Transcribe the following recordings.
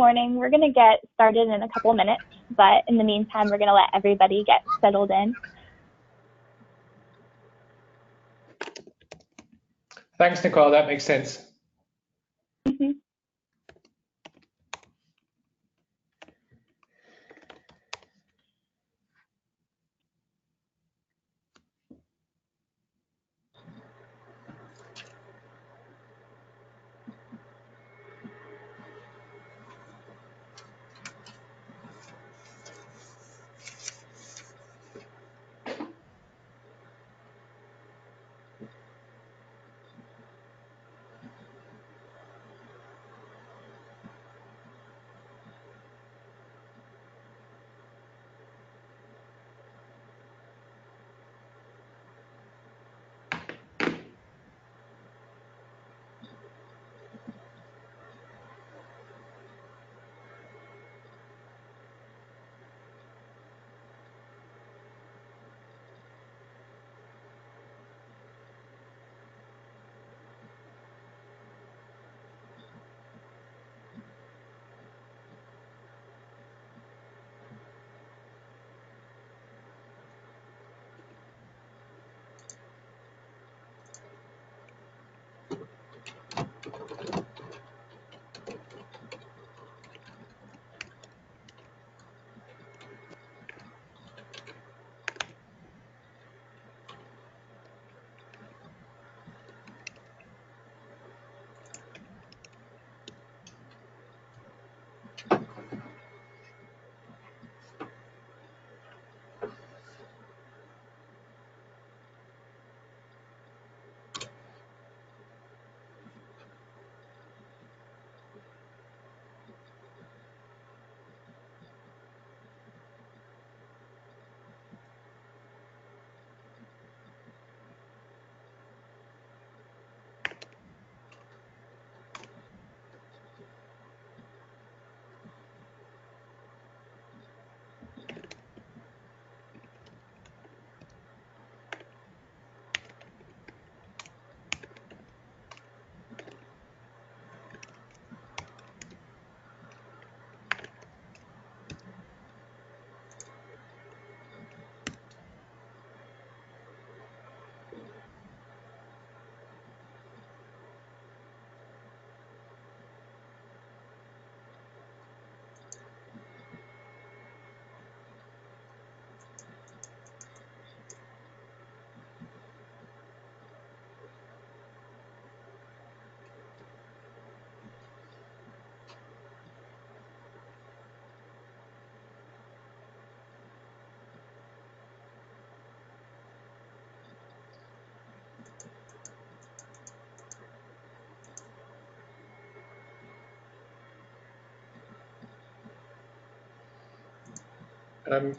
morning. We're going to get started in a couple minutes, but in the meantime, we're going to let everybody get settled in. Thanks, Nicole. That makes sense.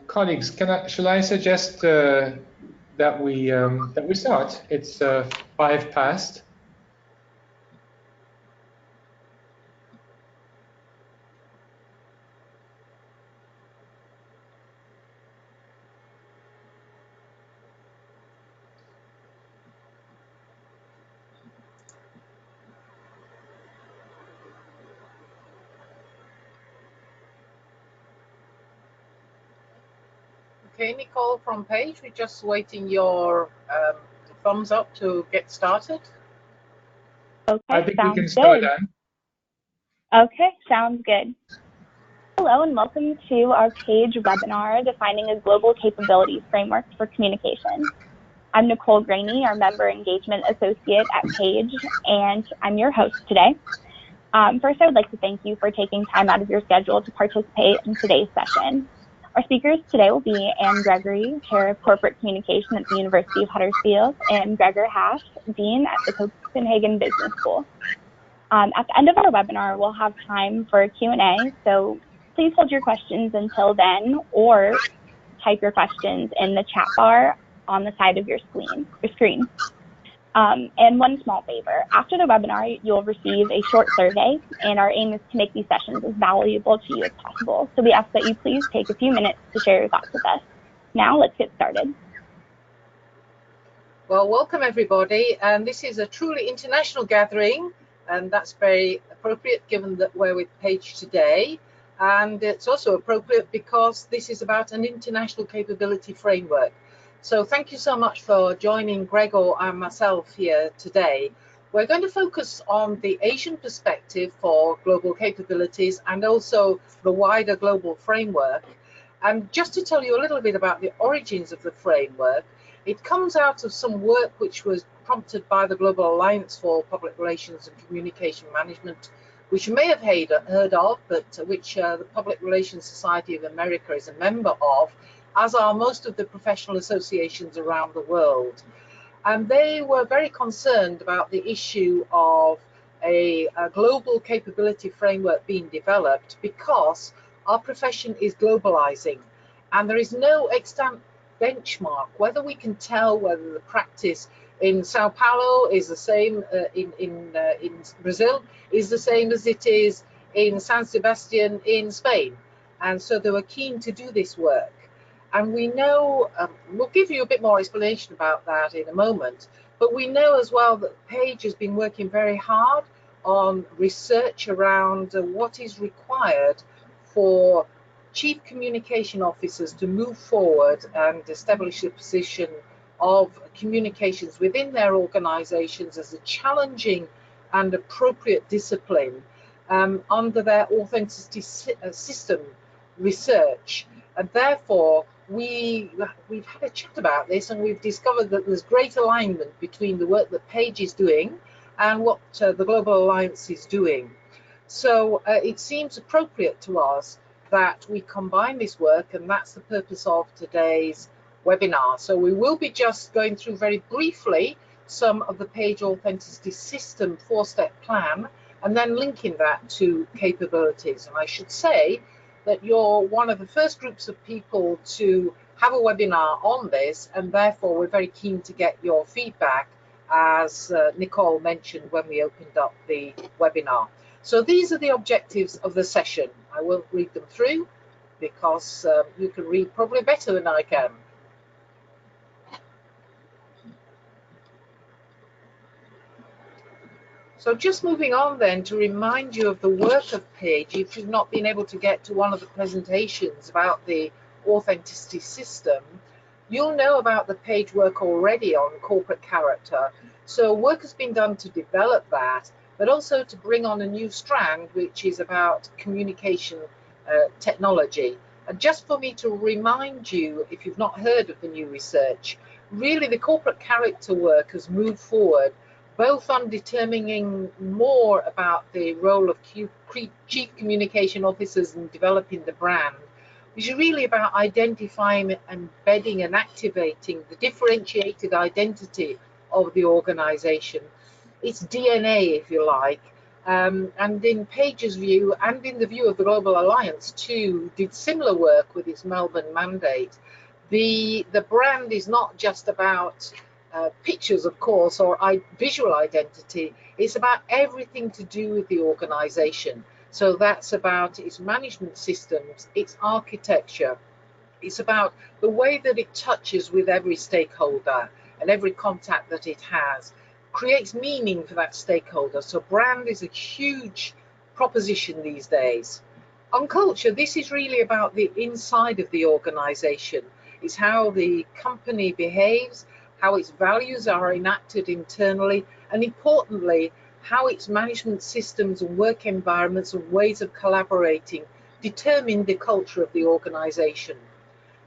Colleagues, shall I suggest that we start? It's 5 past. Okay, Nicole from Page, we're just waiting your thumbs up to get started. Okay, I think we can sounds start good. then. Okay, sounds good. Hello and welcome to our Page webinar, Defining a Global Capabilities Framework for Communication. I'm Nicole Graney, our Member Engagement Associate at Page, and I'm your host today. First, I would like to thank you for taking time out of your schedule to participate in today's session. Our speakers today will be Gregory, Chair of Corporate Communication at the University of Huddersfield, and Gregor Halff, Dean at the Copenhagen Business School. At the end of our webinar, we'll have time for a Q&A, so please hold your questions until then, or type your questions in the chat bar on the side of your screen. And one small favor, after the webinar, you'll receive a short survey, and our aim is to make these sessions as valuable to you as possible. So we ask that you please take a few minutes to share your thoughts with us. Now let's get started. Well, welcome everybody. This is a truly international gathering and that's very appropriate given that we're with Page today. And it's also appropriate because this is about an international capability framework. So thank you so much for joining Gregor and myself here today. We're going to focus on the Asian perspective for global capabilities and also the wider global framework. And just to tell you a little bit about the origins of the framework, it comes out of some work which was prompted by the Global Alliance for Public Relations and Communication Management, which you may have heard of, but which the Public Relations Society of America is a member of, as are most of the professional associations around the world. And they were very concerned about the issue of a global capability framework being developed because our profession is globalizing and there is no extant benchmark, whether we can tell whether the practice in Sao Paulo is the same in Brazil, is the same as it is in San Sebastian in Spain. And so they were keen to do this work. And we know, we'll give you a bit more explanation about that in a moment, but we know as well that Page has been working very hard on research around what is required for chief communication officers to move forward and establish a position of communications within their organizations as a challenging and appropriate discipline under their authenticity system research. And therefore, we've had a chat about this and we've discovered that there's great alignment between the work that Page is doing and what the Global Alliance is doing. So it seems appropriate to us that we combine this work, and that's the purpose of today's webinar. So we will be just going through very briefly some of the Page Authenticity System 4-step plan and then linking that to capabilities. And I should say that you're one of the first groups of people to have a webinar on this, and therefore we're very keen to get your feedback, as Nicole mentioned when we opened up the webinar. So these are the objectives of the session. I won't read them through because you can read probably better than I can. So just moving on then to remind you of the work of Page, if you've not been able to get to one of the presentations about the authenticity system, you'll know about the Page work already on corporate character. So work has been done to develop that, but also to bring on a new strand, which is about communication technology. And just for me to remind you, if you've not heard of the new research, really the corporate character work has moved forward both on determining more about the role of chief communication officers in developing the brand, which is really about identifying, embedding and activating the differentiated identity of the organization, its DNA, if you like. And in Page's view, and in the view of the Global Alliance too, did similar work with its Melbourne mandate. The brand is not just about pictures, of course, or visual identity. It's about everything to do with the organization. So that's about its management systems, its architecture. It's about the way that it touches with every stakeholder and every contact that it has, creates meaning for that stakeholder. So brand is a huge proposition these days. On culture, this is really about the inside of the organization. It's how the company behaves, how its values are enacted internally, and importantly, how its management systems and work environments and ways of collaborating determine the culture of the organization.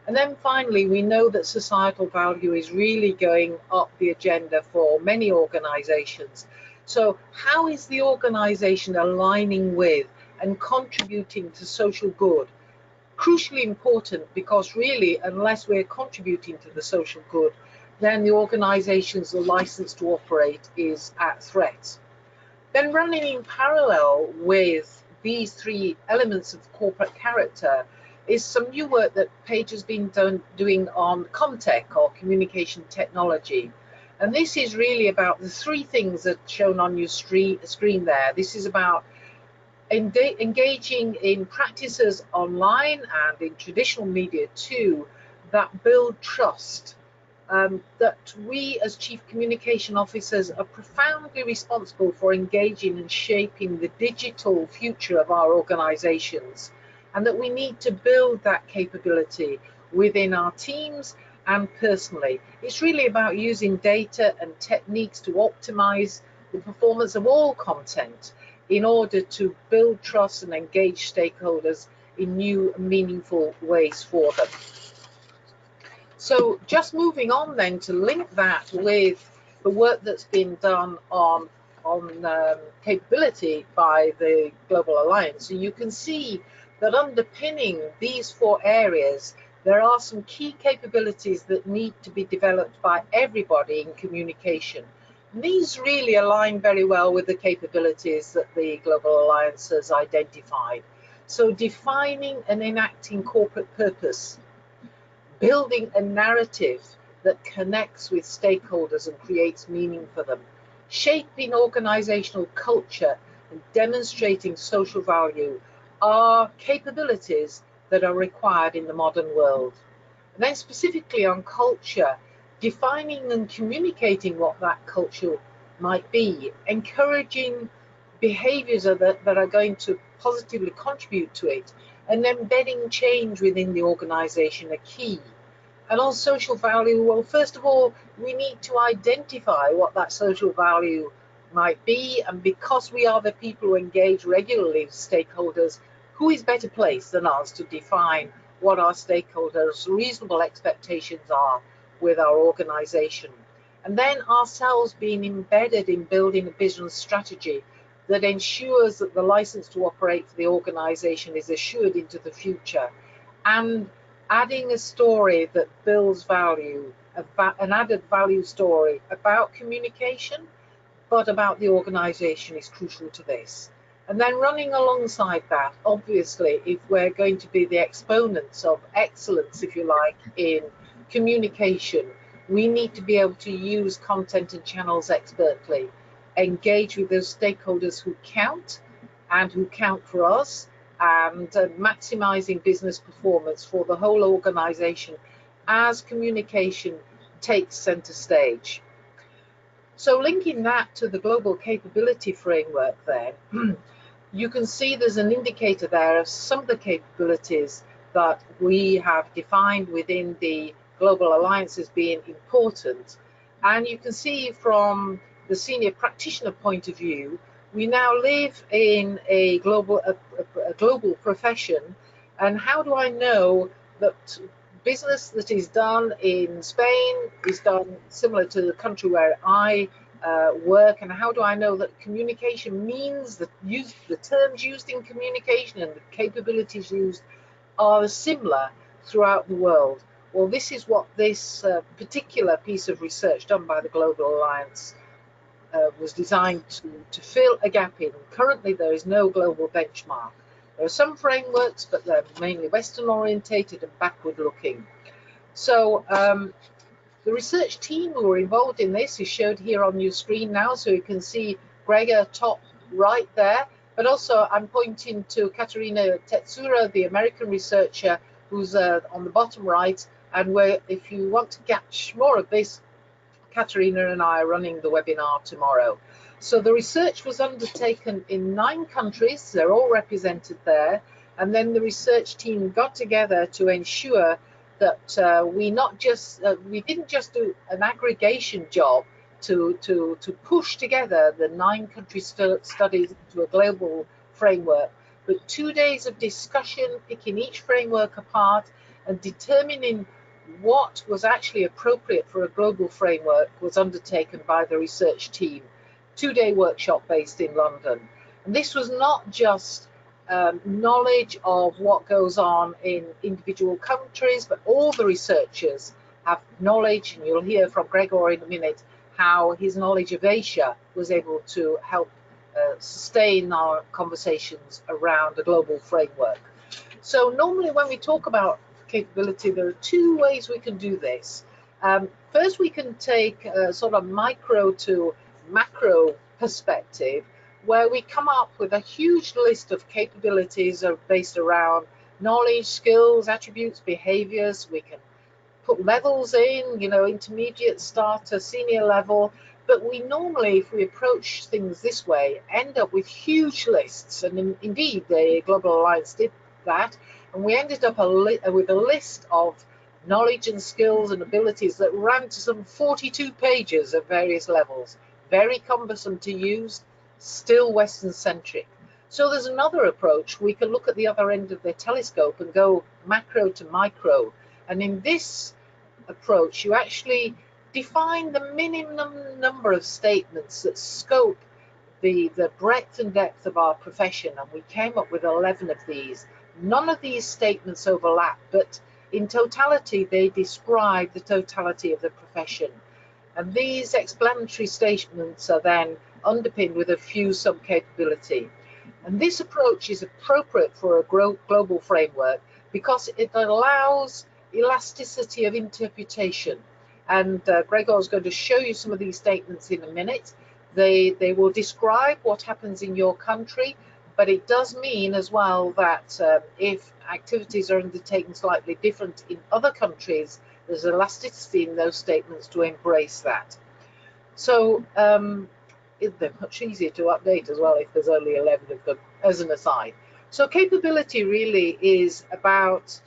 And then finally, we know that societal value is really going up the agenda for many organizations. So how is the organization aligning with and contributing to social good? Crucially important, because really, unless we're contributing to the social good, then the organization's license to operate is at threat. Then running in parallel with these three elements of corporate character is some new work that Page has been doing on Comtech, or communication technology. And this is really about the three things that are shown on your screen there. This is about engaging in practices online and in traditional media too that build trust. that we as Chief Communication Officers are profoundly responsible for engaging and shaping the digital future of our organisations, and that we need to build that capability within our teams and personally. It's really about using data and techniques to optimise the performance of all content in order to build trust and engage stakeholders in new and meaningful ways for them. So just moving on then to link that with the work that's been done on capability by the Global Alliance. So you can see that underpinning these 4 areas, there are some key capabilities that need to be developed by everybody in communication. And these really align very well with the capabilities that the Global Alliance has identified. So defining and enacting corporate purpose, building a narrative that connects with stakeholders and creates meaning for them, shaping organizational culture and demonstrating social value are capabilities that are required in the modern world. And then specifically on culture, defining and communicating what that culture might be, encouraging behaviors that are going to positively contribute to it, and embedding change within the organization are key. And on social value, well, first of all, we need to identify what that social value might be, and because we are the people who engage regularly with stakeholders, who is better placed than us to define what our stakeholders' reasonable expectations are with our organization. And then ourselves being embedded in building a business strategy that ensures that the license to operate for the organization is assured into the future, and adding a story that builds value, an added value story about communication, but about the organization is crucial to this. And then running alongside that, obviously, if we're going to be the exponents of excellence, if you like, in communication, we need to be able to use content and channels expertly, engage with those stakeholders who count and who count for us, and maximizing business performance for the whole organization as communication takes center stage. So linking that to the global capability framework then, you can see there's an indicator there of some of the capabilities that we have defined within the Global Alliance as being important. And you can see from the senior practitioner point of view, we now live in a global profession, and how do I know that business that is done in Spain is done similar to the country where I work, and how do I know that communication means that the terms used in communication and the capabilities used are similar throughout the world? Well, this is what this particular piece of research done by the Global Alliance was designed to fill a gap in. Currently, there is no global benchmark. There are some frameworks, but they're mainly Western orientated and backward looking. So the research team who were involved in this is showed here on your screen now, so you can see Gregor top right there, but also I'm pointing to Katerina Tetsura, the American researcher, who's on the bottom right, and where if you want to catch more of this, Katerina and I are running the webinar tomorrow. So the research was undertaken in 9 countries, they're all represented there, and then the research team got together to ensure that we didn't just do an aggregation job to push together the 9 country studies into a global framework, but 2 days of discussion, picking each framework apart and determining what was actually appropriate for a global framework was undertaken by the research team. 2-day workshop based in London. And this was not just knowledge of what goes on in individual countries, but all the researchers have knowledge, and you'll hear from Gregor in a minute how his knowledge of Asia was able to help sustain our conversations around a global framework. So normally when we talk about capability, there are 2 ways we can do this. First, we can take a sort of micro to macro perspective, where we come up with a huge list of capabilities based around knowledge, skills, attributes, behaviors. We can put levels in, you know, intermediate, starter, senior level. But we normally, if we approach things this way, end up with huge lists. And indeed, the Global Alliance did that. And we ended up with a list of knowledge and skills and abilities that ran to some 42 pages of various levels. Very cumbersome to use, still Western-centric. So there's another approach. We can look at the other end of the telescope and go macro to micro. And in this approach, you actually define the minimum number of statements that scope the breadth and depth of our profession. And we came up with 11 of these. None of these statements overlap, but in totality, they describe the totality of the profession. And these explanatory statements are then underpinned with a few sub-capability. And this approach is appropriate for a global framework because it allows elasticity of interpretation. And Gregor is going to show you some of these statements in a minute. They will describe what happens in your country, but it does mean as well that if activities are undertaken slightly different in other countries, there's elasticity in those statements to embrace that. So they're much easier to update as well if there's only 11 of them, as an aside. So capability really is about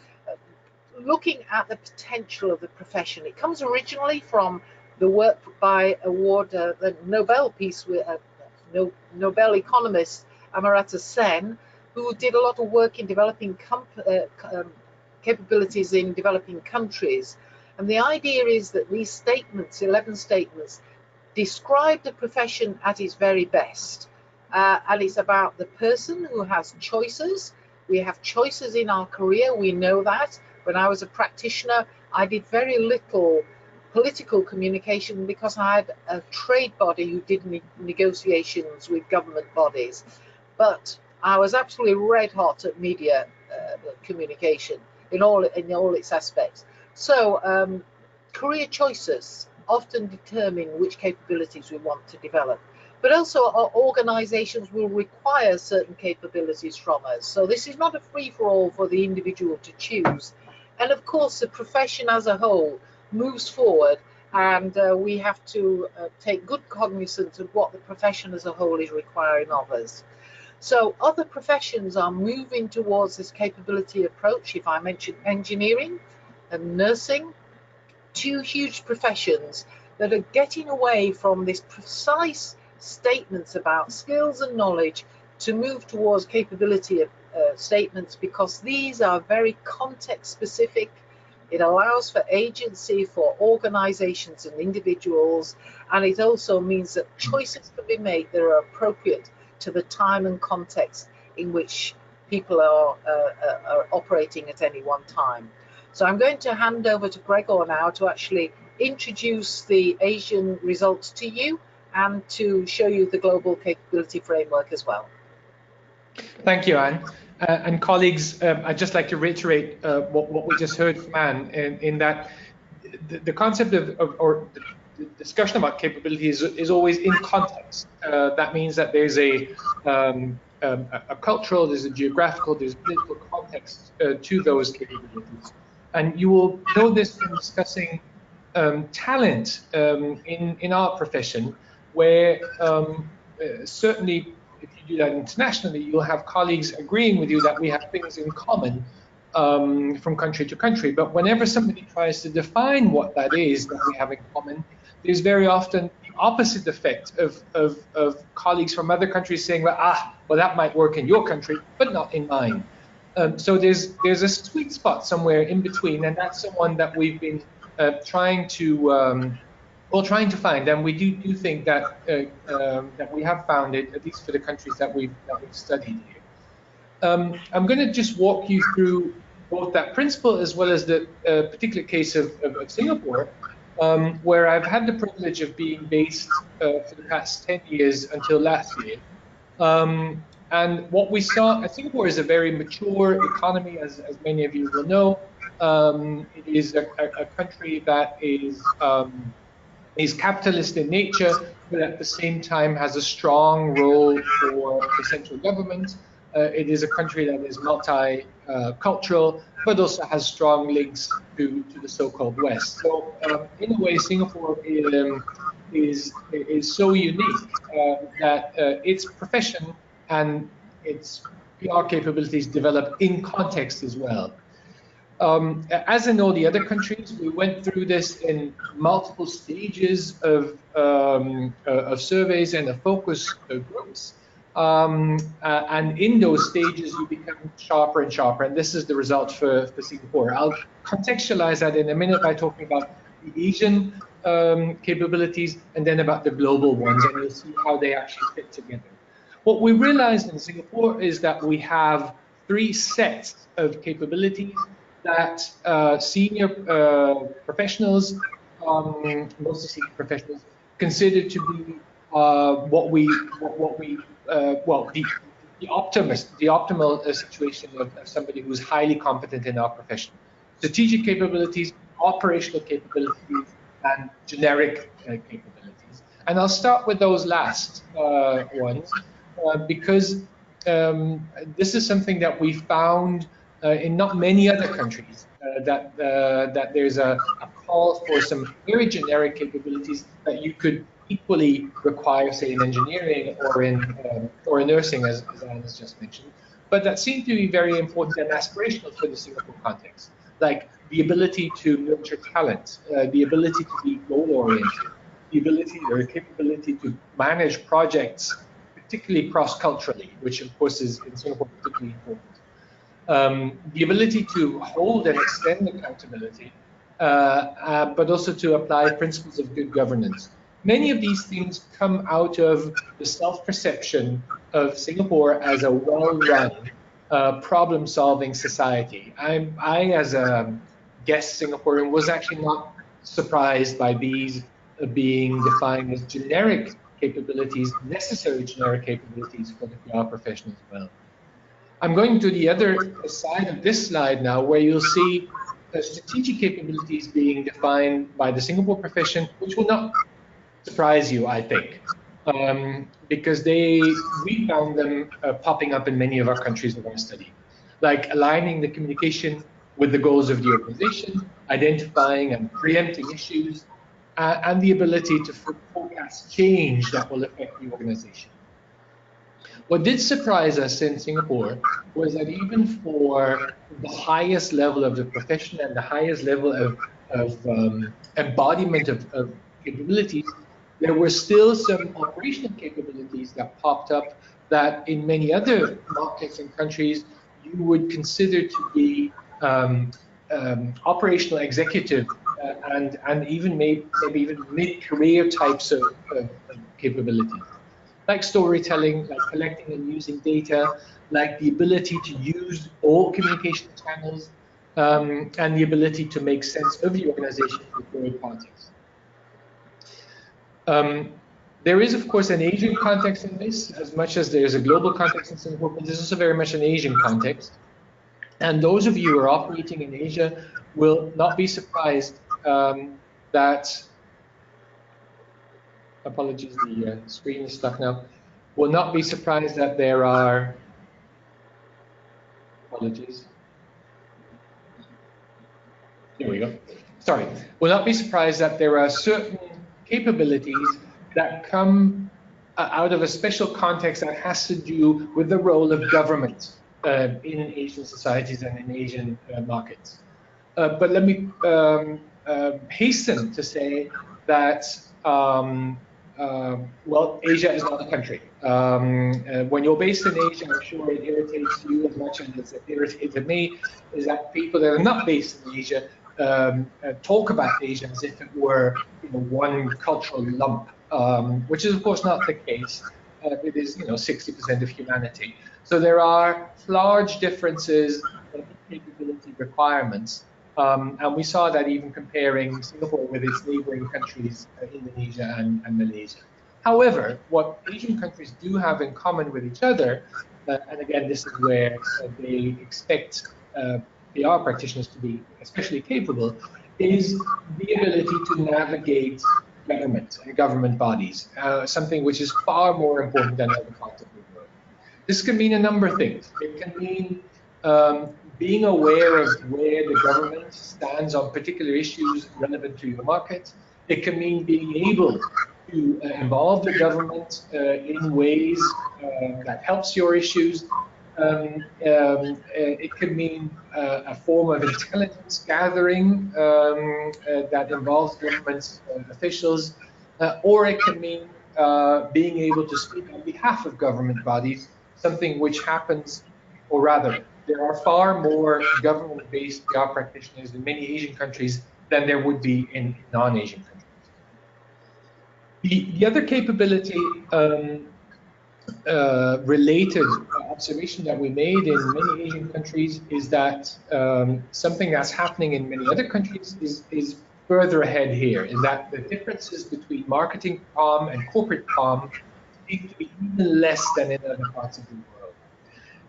looking at the potential of the profession. It comes originally from the work by the Nobel Nobel economist Amartya Sen, who did a lot of work in developing capabilities in developing countries. And the idea is that these statements, 11 statements, describe the profession at its very best. And it's about the person who has choices. We have choices in our career, we know that. When I was a practitioner, I did very little political communication because I had a trade body who did negotiations with government bodies. But I was absolutely red hot at media communication in all its aspects. So career choices often determine which capabilities we want to develop. But also our organizations will require certain capabilities from us. So this is not a free-for-all for the individual to choose. And of course, the profession as a whole moves forward, and we have to take good cognizance of what the profession as a whole is requiring of us. So other professions are moving towards this capability approach. If I mention engineering and nursing, two huge professions that are getting away from this precise statements about skills and knowledge to move towards capability statements, because these are very context specific. It allows for agency for organizations and individuals, and it also means that choices can be made that are appropriate to the time and context in which people are operating at any one time. So I'm going to hand over to Gregor now to actually introduce the Asian results to you and to show you the global capability framework as well. Thank you, Anne. And colleagues, I'd just like to reiterate what we just heard from Anne in that the concept or the discussion about capability is always in context. That means that there's a cultural, there's a geographical, there's political context to those capabilities. And you will know this from discussing talent in our profession, where certainly if you do that internationally, you'll have colleagues agreeing with you that we have things in common from country to country. But whenever somebody tries to define what that is that we have in common, there's very often the opposite effect of colleagues from other countries saying, well, that might work in your country, but not in mine. So there's a sweet spot somewhere in between, and that's the one that we've been trying to find, and we do think that that we have found it, at least for the countries that we've studied here. I'm going to just walk you through both that principle as well as the particular case of Singapore, where I've had the privilege of being based for the past 10 years until last year. And what we saw, Singapore is a very mature economy, as many of you will know. It is a country that is capitalist in nature, but at the same time has a strong role for the central government. It is a country that is multi-cultural, but also has strong links to the so-called West. So in a way, Singapore is so unique that its profession and its PR capabilities develop in context as well. As in all the other countries, we went through this in multiple stages of surveys and of focus groups. And in those stages, you become sharper and sharper. And this is the result for Singapore. I'll contextualize that in a minute by talking about the Asian capabilities and then about the global ones. And you'll see how they actually fit together. What we realized in Singapore is that we have 3 sets of capabilities that senior professionals, mostly senior professionals, consider to be the optimal situation of somebody who's highly competent in our profession. Strategic capabilities, operational capabilities, and generic capabilities. And I'll start with those last ones because this is something that we found in not many other countries, that there's a call for some very generic capabilities that you could equally require, say, in engineering or in nursing, as Anne has just mentioned, but that seem to be very important and aspirational for the Singapore context, like the ability to nurture talent, the ability to be goal-oriented, the ability or capability to manage projects, particularly cross-culturally, which of course is in Singapore particularly important. The ability to hold and extend accountability, but also to apply principles of good governance. Many of these things come out of the self-perception of Singapore as a well-run, problem-solving society. I, as a guest Singaporean, was actually not surprised by these being defined as generic capabilities, necessary generic capabilities for the PR profession as well. I'm going to the other side of this slide now, where you'll see strategic capabilities being defined by the Singapore profession, which will not surprise you, I think, because we found them popping up in many of our countries of our study, like aligning the communication with the goals of the organization, identifying and preempting issues, and the ability to forecast change that will affect the organization. What did surprise us in Singapore was that even for the highest level of the profession and the highest level of embodiment of capabilities, there were still some operational capabilities that popped up that in many other markets and countries you would consider to be operational executive and even maybe even mid-career types of capabilities, like storytelling, like collecting and using data, like the ability to use all communication channels, and the ability to make sense of the organization with third parties. There is, of course, an Asian context in this, as much as there's a global context in Singapore, but there's also very much an Asian context. And those of you who are operating in Asia will not be surprised that, apologies, the screen is stuck now, will not be surprised that there are, apologies, here we go, sorry, will not be surprised that there are certain capabilities that come out of a special context that has to do with the role of government in Asian societies and in Asian markets. But let me hasten to say that, well, Asia is not a country. When you're based in Asia, I'm sure it irritates you as much as it irritated me, is that people that are not based in Asia talk about Asia as if it were, you know, one cultural lump, which is of course not the case. It is, you know, 60% of humanity. So there are large differences in capability requirements, and we saw that even comparing Singapore with its neighboring countries, Indonesia and Malaysia. However, what Asian countries do have in common with each other, and again, this is where they expect PR practitioners to be especially capable, is the ability to navigate government and government bodies, something which is far more important than other parts of the world. This can mean a number of things. It can mean being aware of where the government stands on particular issues relevant to your market. It can mean being able to involve the government in ways that helps your issues. It can mean a form of intelligence gathering that involves government officials, or it can mean being able to speak on behalf of government bodies, something which happens, or rather, there are far more government-based PR practitioners in many Asian countries than there would be in non-Asian countries. The other capability related observation that we made in many Asian countries is that something that's happening in many other countries is further ahead here, is that the differences between marketing comm and corporate comm seem to be even less than in other parts of the world.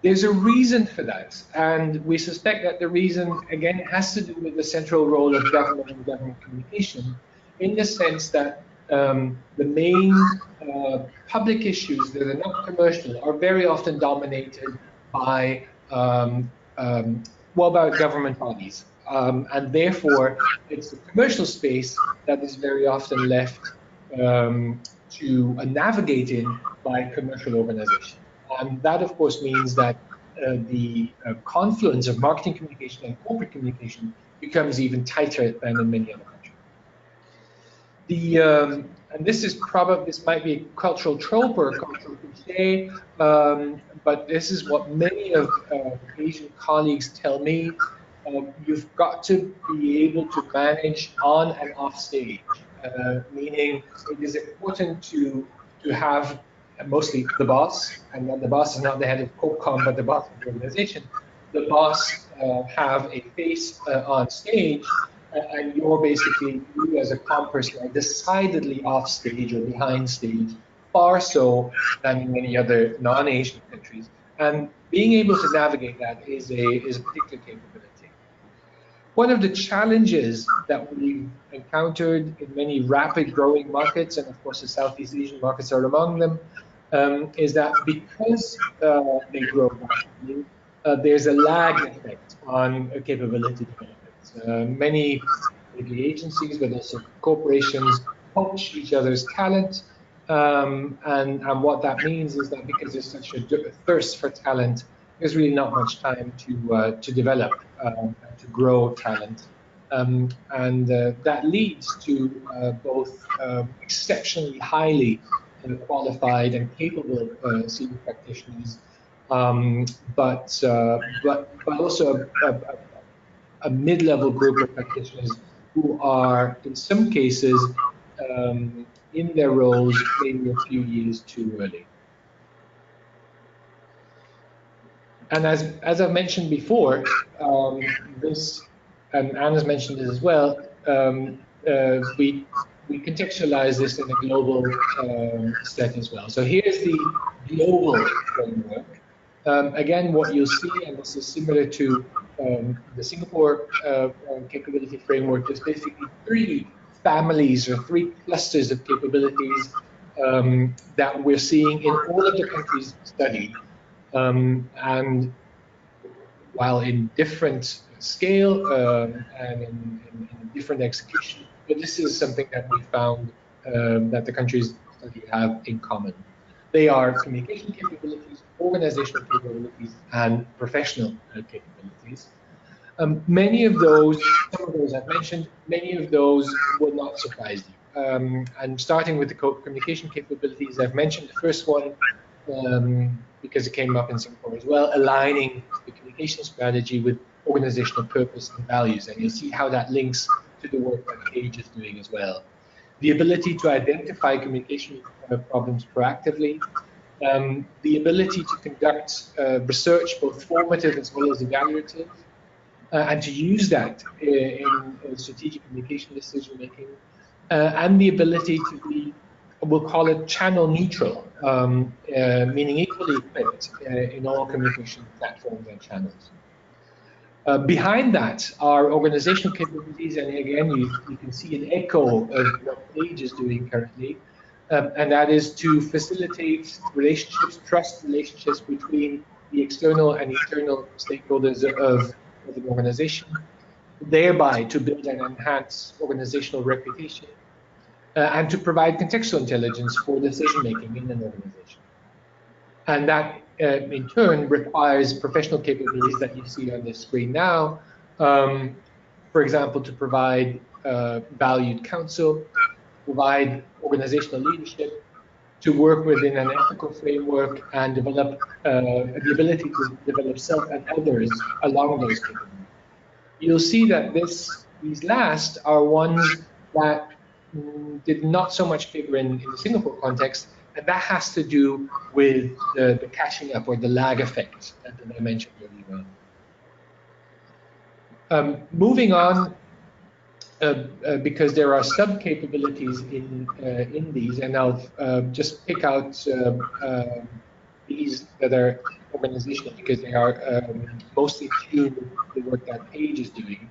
There's a reason for that, and we suspect that the reason, again, has to do with the central role of government and government communication, in the sense that the main public issues that are not commercial are very often dominated by by government bodies, and therefore it's the commercial space that is very often left to navigate in by commercial organizations. And that, of course, means that the confluence of marketing communication and corporate communication becomes even tighter than in many other countries. And this might be a cultural trope or a cultural cliche, but this is what many of Asian colleagues tell me. You've got to be able to manage on and off stage, meaning it is important to have mostly the boss, and then the boss is not the head of CoPCom, but the boss of the organization. The boss have a face on stage, and you're basically, you as a comm person are decidedly off stage or behind stage, far so than in many other non-Asian countries. And being able to navigate that is a particular capability. One of the challenges that we've encountered in many rapid growing markets, and of course the Southeast Asian markets are among them, is that because they grow rapidly, there's a lag effect on capability development. Many agencies, but also corporations, poach each other's talent, and what that means is that because there's such a thirst for talent, there's really not much time to develop and to grow talent. And that leads to both exceptionally highly qualified and capable senior practitioners, but also a mid-level group of practitioners who are, in some cases, in their roles maybe a few years too early. And as I've mentioned before, this, and Anna's mentioned it as well, we contextualize this in a global set as well. So here's the global framework. Again, what you'll see, and this is similar to the Singapore capability framework, there's basically three families or three clusters of capabilities that we're seeing in all of the countries studied. And while in different scale and in different execution, but this is something that we found that the countries studied have in common. They are communication capabilities, organizational capabilities, and professional capabilities. Many of those, some of those I've mentioned, many of those will not surprise you. And starting with the communication capabilities, I've mentioned the first one, because it came up in Singapore as well, aligning the communication strategy with organizational purpose and values. And you'll see how that links to the work that Paige is doing as well. The ability to identify communication problems proactively, the ability to conduct research, both formative as well as evaluative, and to use that in strategic communication decision making, and the ability to be, we'll call it channel neutral, meaning equally equipped in all communication platforms and channels. Behind that are organizational capabilities, and again, you can see an echo of what Paige is doing currently. and that is to facilitate relationships, trust relationships between the external and internal stakeholders of an organization, thereby to build and enhance organizational reputation, and to provide contextual intelligence for decision-making in an organization. And that, in turn, requires professional capabilities that you see on the screen now. For example, to provide valued counsel, provide organizational leadership, to work within an ethical framework, and develop the ability to develop self and others along those capabilities. You'll see that these last are ones that did not so much figure in the Singapore context, and that has to do with the catching up or the lag effect that I mentioned earlier on. Moving on, because there are sub-capabilities in these, and I'll just pick out these that are organizational because they are mostly tuned to the work that Paige is doing.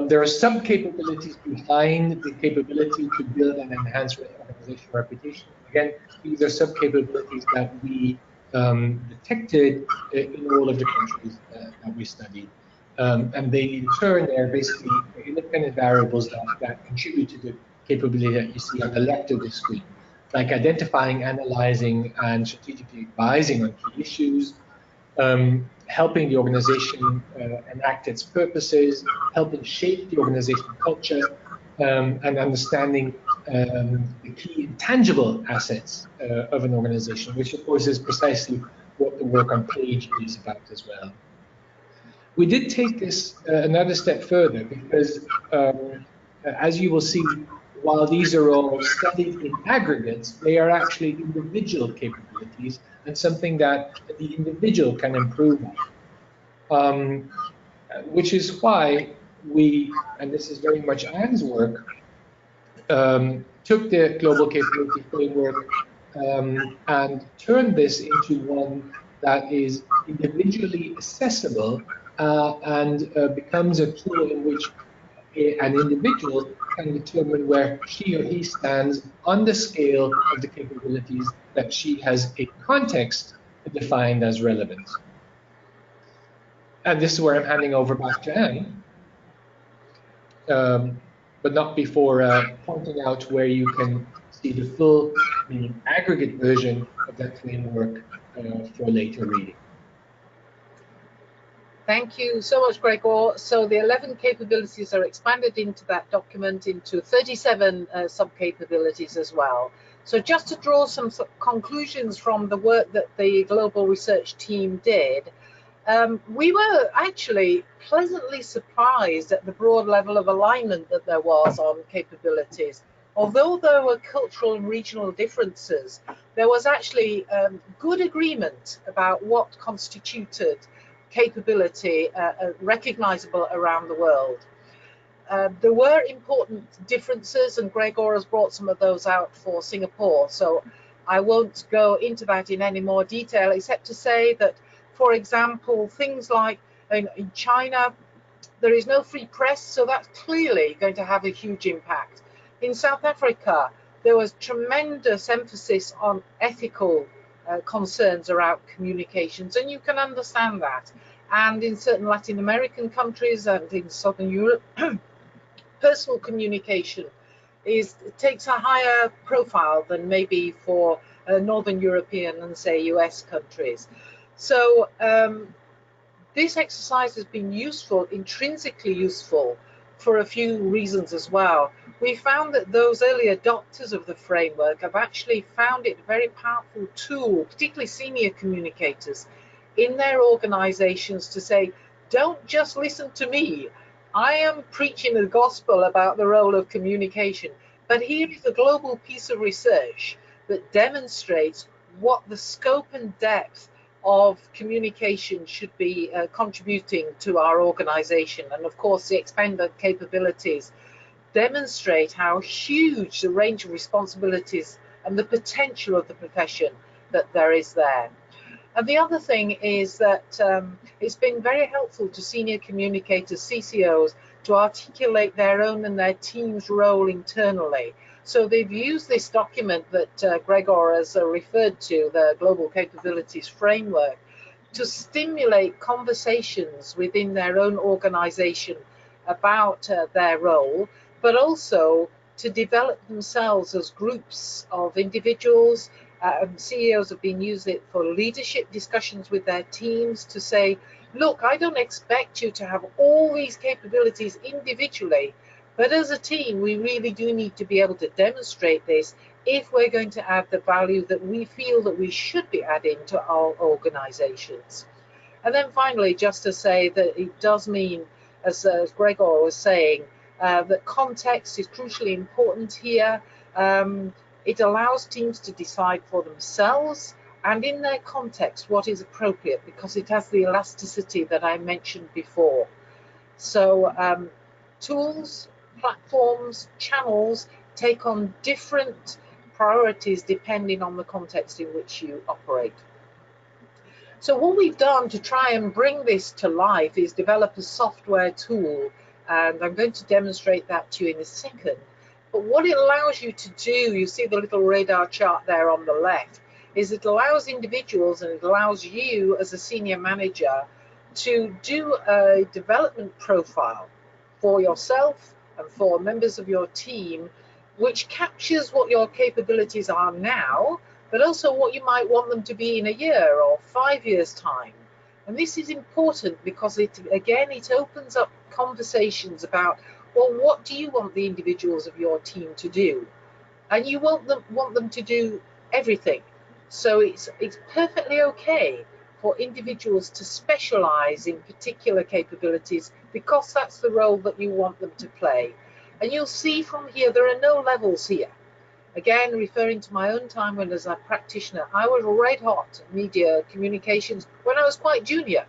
There are sub-capabilities behind the capability to build and enhance organizational reputation. Again, these are sub-capabilities that we detected in all of the countries that we studied. And they, in turn, they're basically independent variables that contribute to the capability that you see on the left of the screen, like identifying, analyzing, and strategically advising on key issues, helping the organization enact its purposes, helping shape the organizational culture, and understanding the key intangible assets of an organization, which of course is precisely what the work on Page is about as well. We did take this another step further because, as you will see, while these are all studied in aggregates, they are actually individual capabilities and something that the individual can improve on. Which is why we, and this is very much Anne's work, took the global capability framework and turned this into one that is individually accessible and becomes a tool in which an individual can determine where she or he stands on the scale of the capabilities that she has a context defined as relevant. And this is where I'm handing over back to Anne, but not before pointing out where you can see the full, meaning aggregate version of that framework for later reading. Thank you so much, Gregor. So the 11 capabilities are expanded into that document into 37 sub-capabilities as well. So just to draw some conclusions from the work that the global research team did, we were actually pleasantly surprised at the broad level of alignment that there was on capabilities. Although there were cultural and regional differences, there was actually good agreement about what constituted capability recognizable around the world. There were important differences, and Gregor has brought some of those out for Singapore, so I won't go into that in any more detail, except to say that, for example, things like in China, there is no free press, so that's clearly going to have a huge impact. In South Africa, there was tremendous emphasis on ethical concerns around communications, and you can understand that. And in certain Latin American countries and in Southern Europe, personal communication takes a higher profile than maybe for Northern European and, say, US countries. So this exercise has been useful, intrinsically useful, for a few reasons as well. We found that those early adopters of the framework have actually found it a very powerful tool, particularly senior communicators, in their organizations to say, don't just listen to me. I am preaching the gospel about the role of communication, but here is a global piece of research that demonstrates what the scope and depth of communication should be contributing to our organization. And of course, the expanded capabilities demonstrate how huge the range of responsibilities and the potential of the profession that there is there. And the other thing is that it's been very helpful to senior communicators, CCOs, to articulate their own and their team's role internally. So they've used this document that Gregor has referred to, the Global Capabilities Framework, to stimulate conversations within their own organization about their role, but also to develop themselves as groups of individuals. CEOs have been using it for leadership discussions with their teams to say, look, I don't expect you to have all these capabilities individually, but as a team, we really do need to be able to demonstrate this if we're going to add the value that we feel that we should be adding to our organizations. And then finally, just to say that it does mean, as Gregor was saying, that context is crucially important here. It allows teams to decide for themselves and in their context what is appropriate, because it has the elasticity that I mentioned before. So tools, platforms, channels take on different priorities depending on the context in which you operate. So what we've done to try and bring this to life is develop a software tool, and I'm going to demonstrate that to you in a second. But what it allows you to do, you see the little radar chart there on the left, is it allows individuals and it allows you as a senior manager to do a development profile for yourself and for members of your team, which captures what your capabilities are now, but also what you might want them to be in a year or 5 years' time. And this is important because it opens up conversations about, well, what do you want the individuals of your team to do? And you want them to do everything. So it's perfectly okay for individuals to specialize in particular capabilities because that's the role that you want them to play. And you'll see from here, there are no levels here. Again, referring to my own time when as a practitioner, I was red hot in media communications when I was quite junior.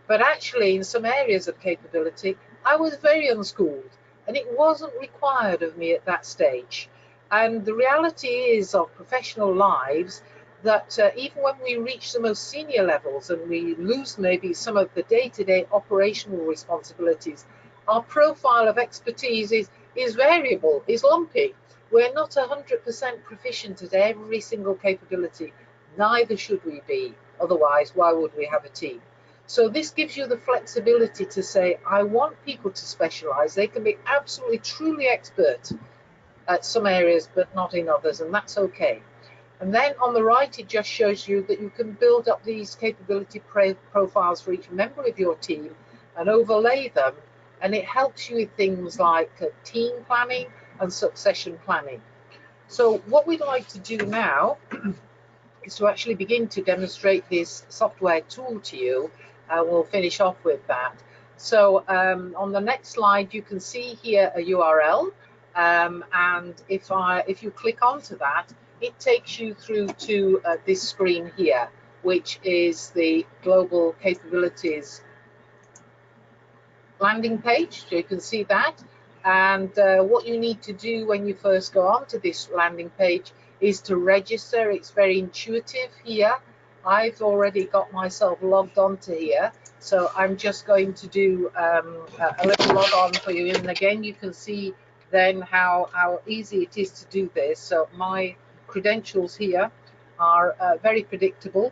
But actually, in some areas of capability, I was very unschooled, and it wasn't required of me at that stage. And the reality is of professional lives that even when we reach the most senior levels and we lose maybe some of the day-to-day operational responsibilities, our profile of expertise is variable, is lumpy. We're not 100% proficient at every single capability. Neither should we be. Otherwise, why would we have a team? So this gives you the flexibility to say, I want people to specialize. They can be absolutely, truly expert at some areas, but not in others, and that's okay. And then on the right, it just shows you that you can build up these capability profiles for each member of your team and overlay them. And it helps you with things like team planning and succession planning. So what we'd like to do now is to actually begin to demonstrate this software tool to you. We'll finish off with that. So on the next slide, you can see here a URL. And if you click onto that, it takes you through to this screen here, which is the Global Capabilities landing page. So you can see that. And what you need to do when you first go onto this landing page is to register. It's very intuitive here. I've already got myself logged onto here. So I'm just going to do a little log on for you. And again, you can see then how easy it is to do this. So my credentials here are very predictable.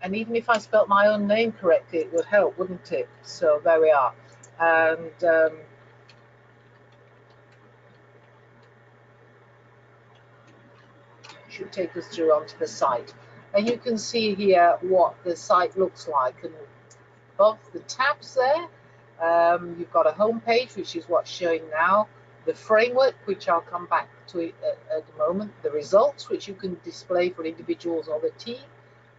And even if I spelt my own name correctly, it would help, wouldn't it? So there we are. And should take us through onto the site. And you can see here what the site looks like. And above the tabs there, you've got a home page, which is what's showing now. The framework, which I'll come back to at the moment. The results, which you can display for individuals or the team.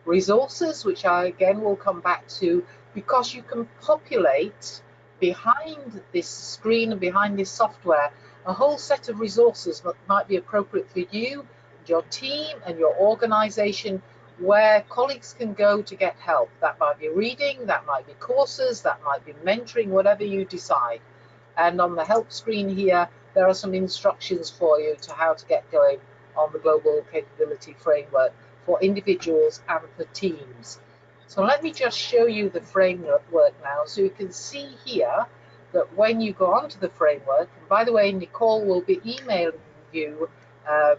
Resources, which I again will come back to, because you can populate behind this screen and behind this software a whole set of resources that might be appropriate for you, your team and your organization, where colleagues can go to get help. That might be reading, that might be courses, that might be mentoring, whatever you decide. And on the help screen here, there are some instructions for you to how to get going on the Global Capability Framework for individuals and for teams. So let me just show you the framework now. So you can see here that when you go onto the framework, and by the way, Nicole will be emailing you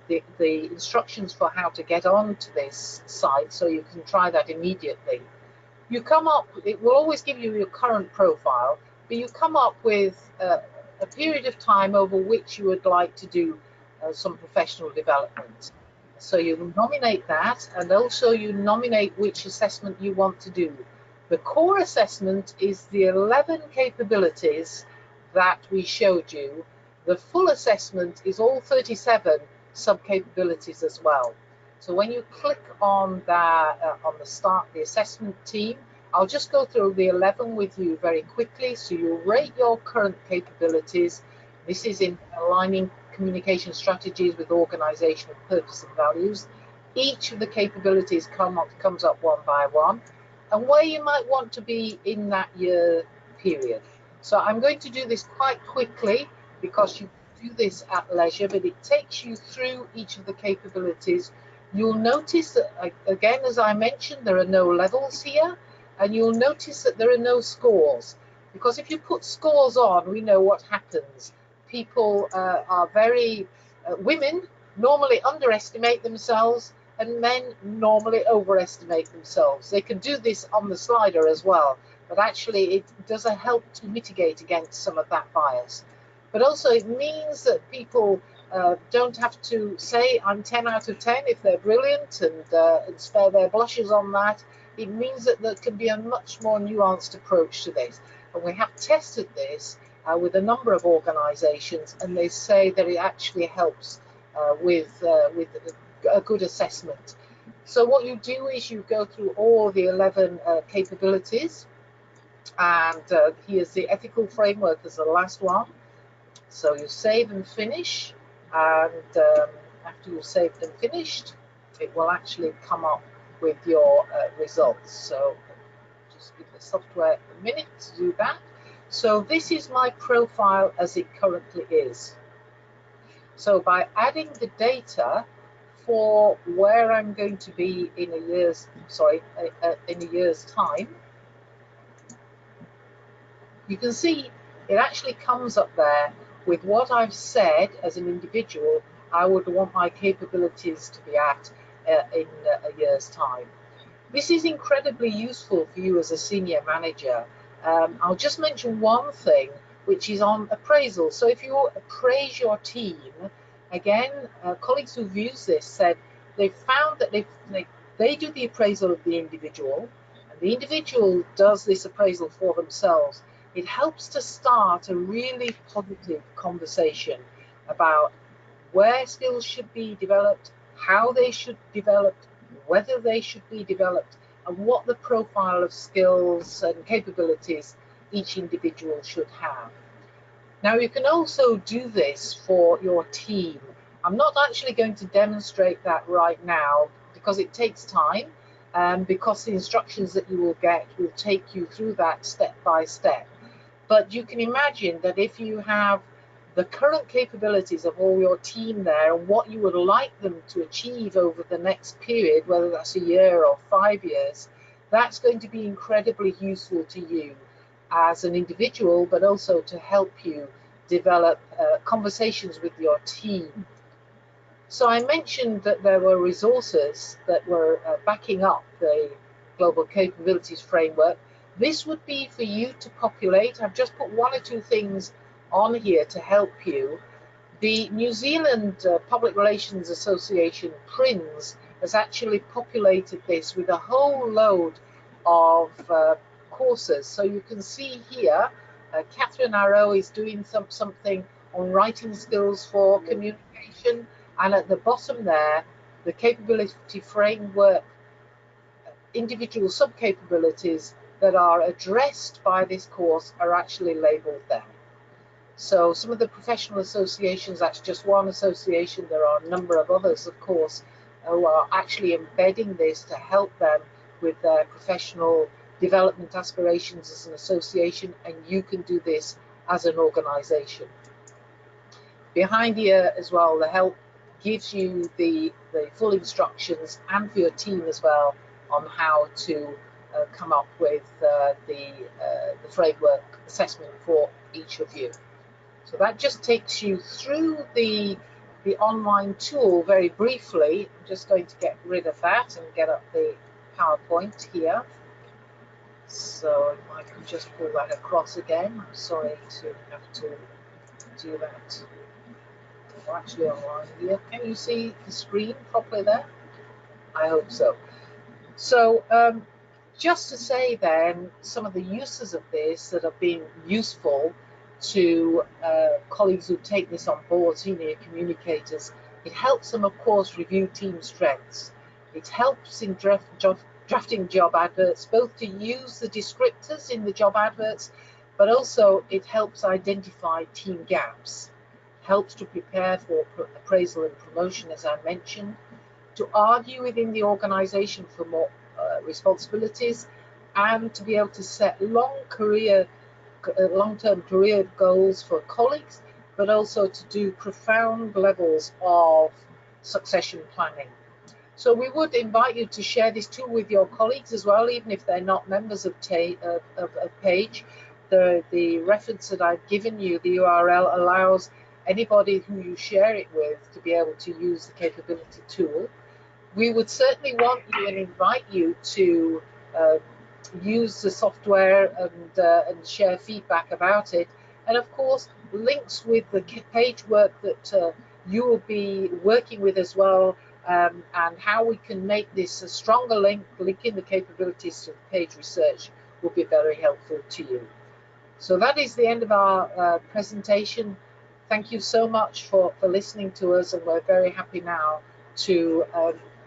the instructions for how to get onto this site, so you can try that immediately. You come up, it will always give you your current profile, but you come up with a period of time over which you would like to do some professional development. So you nominate that, and also you nominate which assessment you want to do. The core assessment is the 11 capabilities that we showed you. The full assessment is all 37 sub-capabilities as well. So when you click on the start, the assessment team, I'll just go through the 11 with you very quickly. So you rate your current capabilities. This is in aligning communication strategies with organizational purpose and values. Each of the capabilities comes up one by one, and where you might want to be in that year period. So I'm going to do this quite quickly because you do this at leisure, but it takes you through each of the capabilities. You'll notice that, again, as I mentioned, there are no levels here, and you'll notice that there are no scores, because if you put scores on, we know what happens. People are women normally underestimate themselves, and men normally overestimate themselves. They can do this on the slider as well, but actually it does help to mitigate against some of that bias. But also it means that people don't have to say I'm 10 out of 10 if they're brilliant and spare their blushes on that. It means that there can be a much more nuanced approach to this. And we have tested this with a number of organizations, and they say that it actually helps with a good assessment. So what you do is you go through all the 11 capabilities, and here's the ethical framework as the last one. So you save and finish, and after you've saved and finished, it will actually come up with your results. So just give the software a minute to do that. So this is my profile as it currently is. So by adding the data for where I'm going to be in a year's time, you can see it actually comes up there with what I've said as an individual I would want my capabilities to be at in a year's time. This is incredibly useful for you as a senior manager. I'll just mention one thing, which is on appraisal. So if you appraise your team, again, colleagues who've used this said they've found that they do the appraisal of the individual, and the individual does this appraisal for themselves. It helps to start a really positive conversation about where skills should be developed, how they should be developed, whether they should be developed, and what the profile of skills and capabilities each individual should have. Now, you can also do this for your team. I'm not actually going to demonstrate that right now because it takes time, because the instructions that you will get will take you through that step by step. But you can imagine that if you have the current capabilities of all your team there and what you would like them to achieve over the next period, whether that's a year or 5 years, that's going to be incredibly useful to you as an individual, but also to help you develop conversations with your team. So I mentioned that there were resources that were backing up the Global Capabilities Framework. This would be for you to populate. I've just put 1 or 2 things on here to help you. The New Zealand Public Relations Association, PRINS, has actually populated this with a whole load of courses. So you can see here, Catherine Arrow is doing something on writing skills for communication, and at the bottom there, the capability framework, individual sub-capabilities that are addressed by this course are actually labelled there. So some of the professional associations, that's just one association, there are a number of others, of course, who are actually embedding this to help them with their professional development aspirations as an association, and you can do this as an organisation. Behind here as well, the help gives you the full instructions, and for your team as well, on how to come up with the framework assessment for each of you. So that just takes you through the the online tool very briefly. I'm just going to get rid of that and get up the PowerPoint here. So if I can just pull that across again. I'm sorry to have to do that. We're actually online here. Can you see the screen properly there? I hope so. So just to say then, some of the uses of this that have been useful to colleagues who take this on board, senior communicators, it helps them, of course, review team strengths. It helps in drafting job adverts, both to use the descriptors in the job adverts, but also it helps identify team gaps, helps to prepare for appraisal and promotion, as I mentioned, to argue within the organisation for more responsibilities, and to be able to set long-term career goals for colleagues, but also to do profound levels of succession planning. So we would invite you to share this tool with your colleagues as well, even if they're not members of Page. The reference that I've given you, the URL, allows anybody who you share it with to be able to use the capability tool. We would certainly want you and invite you to use the software and share feedback about it. And of course, links with the Page work that you will be working with as well, and how we can make this a stronger link, linking the capabilities to Page research, will be very helpful to you. So that is the end of our presentation. Thank you so much for listening to us, and we're very happy now to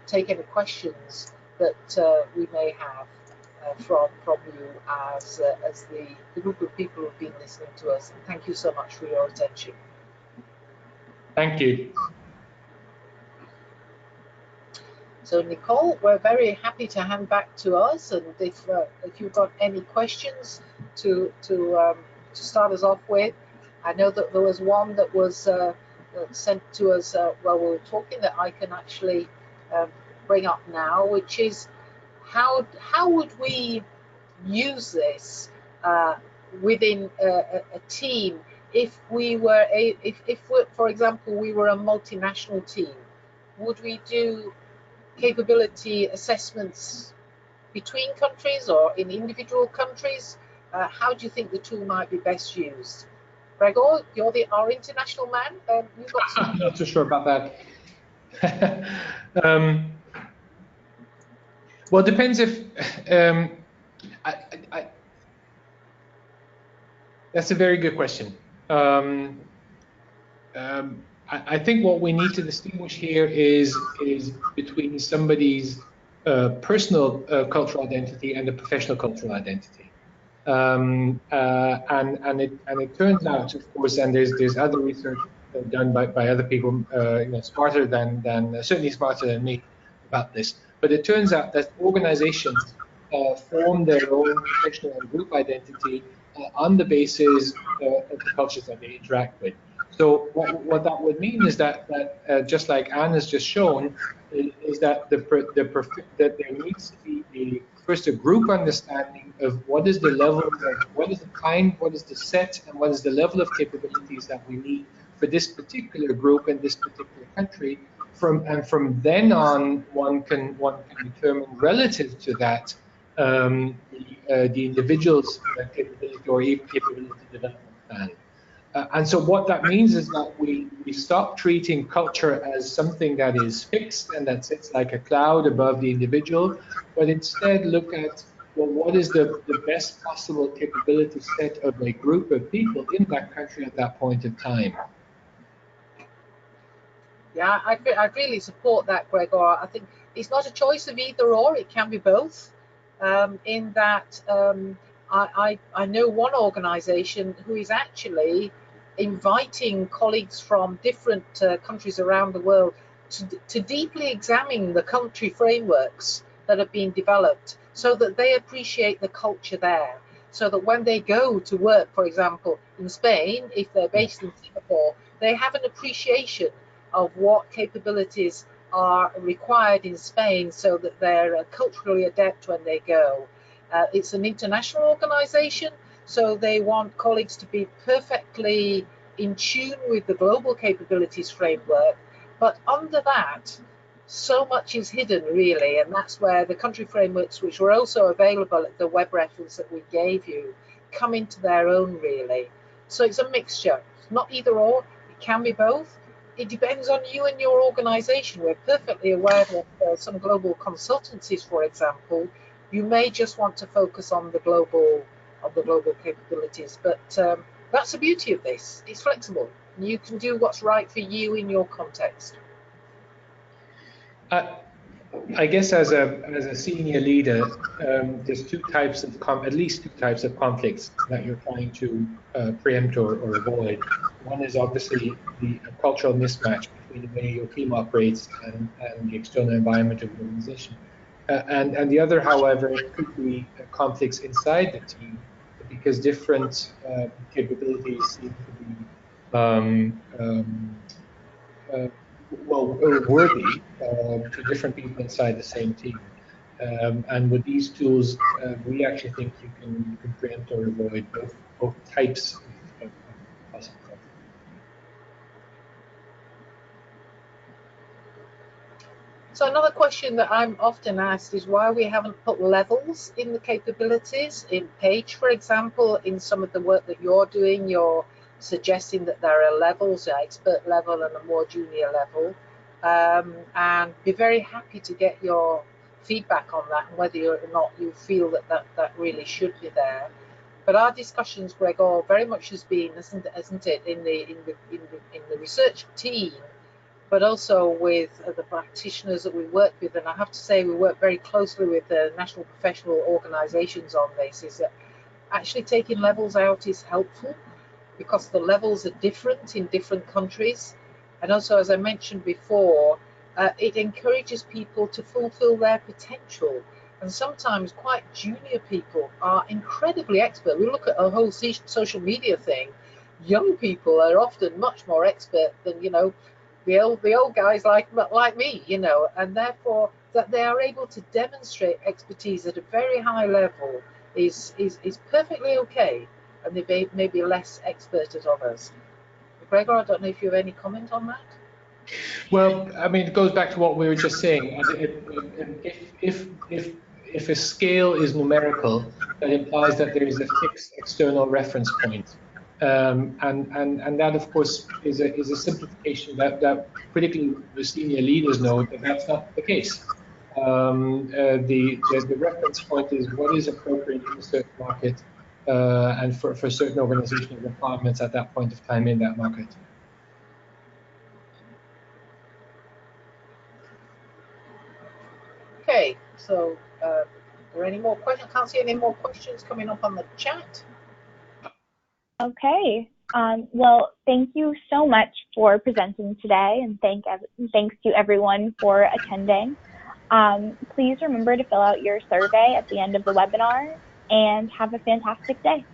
take any questions that we may have from you as the group of people who've been listening to us. And thank you so much for your attention. Thank you. So Nicole, we're very happy to hand back to us, and if you've got any questions to start us off with. I know that there was one that was sent to us while we were talking that I can actually bring up now, which is how would we use this within a team if we were for example, we were a multinational team? Would we do capability assessments between countries or in individual countries? How do you think the tool might be best used? Gregor, you're our international man. You've got some... I'm not so sure about that. Well, it depends if... that's a very good question. I think what we need to distinguish here is between somebody's personal cultural identity and a professional cultural identity. And it turns out, of course, and there's other research done by other people, smarter than certainly smarter than me about this. But it turns out that organizations form their own professional and group identity on the basis of the cultures that they interact with. So what that would mean is that just like Anne has just shown, is that that there needs to be first a group understanding of what is the level of, what is the kind, what is the set, and what is the level of capabilities that we need for this particular group in this particular country. From then on, one can determine relative to that the individual's capability or even capability development plan. And so what that means is that we stop treating culture as something that is fixed and that sits like a cloud above the individual, but instead look at, well, what is the best possible capability set of a group of people in that country at that point of time. Yeah, I really support that, Gregor. I think it's not a choice of either or, it can be both. In that I know one organisation who is actually inviting colleagues from different countries around the world to deeply examine the country frameworks that have been developed so that they appreciate the culture there. So that when they go to work, for example, in Spain, if they're based in Singapore, they have an appreciation of what capabilities are required in Spain so that they're culturally adept when they go. It's an international organisation, so they want colleagues to be perfectly in tune with the global capabilities framework, But under that, so much is hidden really, and that's where the country frameworks, which were also available at the web reference that we gave you, come into their own really. So it's a mixture, not either or, it can be both. It depends on you and your organization. We're perfectly aware that some global consultancies, for example, you may just want to focus on the global capabilities, but that's the beauty of this. It's flexible. You can do what's right for you in your context. I guess as a senior leader, there's at least two types of conflicts that you're trying to preempt or avoid. One is obviously the cultural mismatch between the way your team operates and the external environment of the organization. And the other, however, could be conflicts inside the team because different capabilities seem to be worthy to different people inside the same team. And with these tools, we actually think you can preempt or avoid both types of possible conflict. So another question that I'm often asked is why we haven't put levels in the capabilities. In Page, for example, in some of the work that you're doing, you're suggesting that there are levels, an expert level and a more junior level. And be very happy to get your feedback on that and whether or not you feel that really should be there. But our discussions, Gregor, very much has been, isn't it, in the research team, but also with the practitioners that we work with. And I have to say we work very closely with the national professional organisations on this, is that actually taking levels out is helpful because the levels are different in different countries. And also, as I mentioned before, it encourages people to fulfil their potential. And sometimes quite junior people are incredibly expert. We look at a whole social media thing. Young people are often much more expert than, the old guys like me, and therefore that they are able to demonstrate expertise at a very high level is perfectly okay, and they may be less expert at others. Gregor, I don't know if you have any comment on that. Well, I mean, it goes back to what we were just saying. If a scale is numerical, that implies that there is a fixed external reference point. And that, of course, is a simplification that particularly the senior leaders know that that's not the case. The reference point is what is appropriate in a certain market and for certain organizational requirements at that point of time in that market. Okay, so are there any more questions? I can't see any more questions coming up on the chat. Okay. Well, thank you so much for presenting today, and thanks to everyone for attending. Please remember to fill out your survey at the end of the webinar, and have a fantastic day.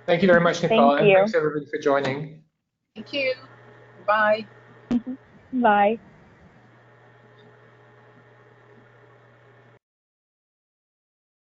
Thank you very much, Nicole, Thank you. and thanks everybody for joining. Thank you. Bye. Bye.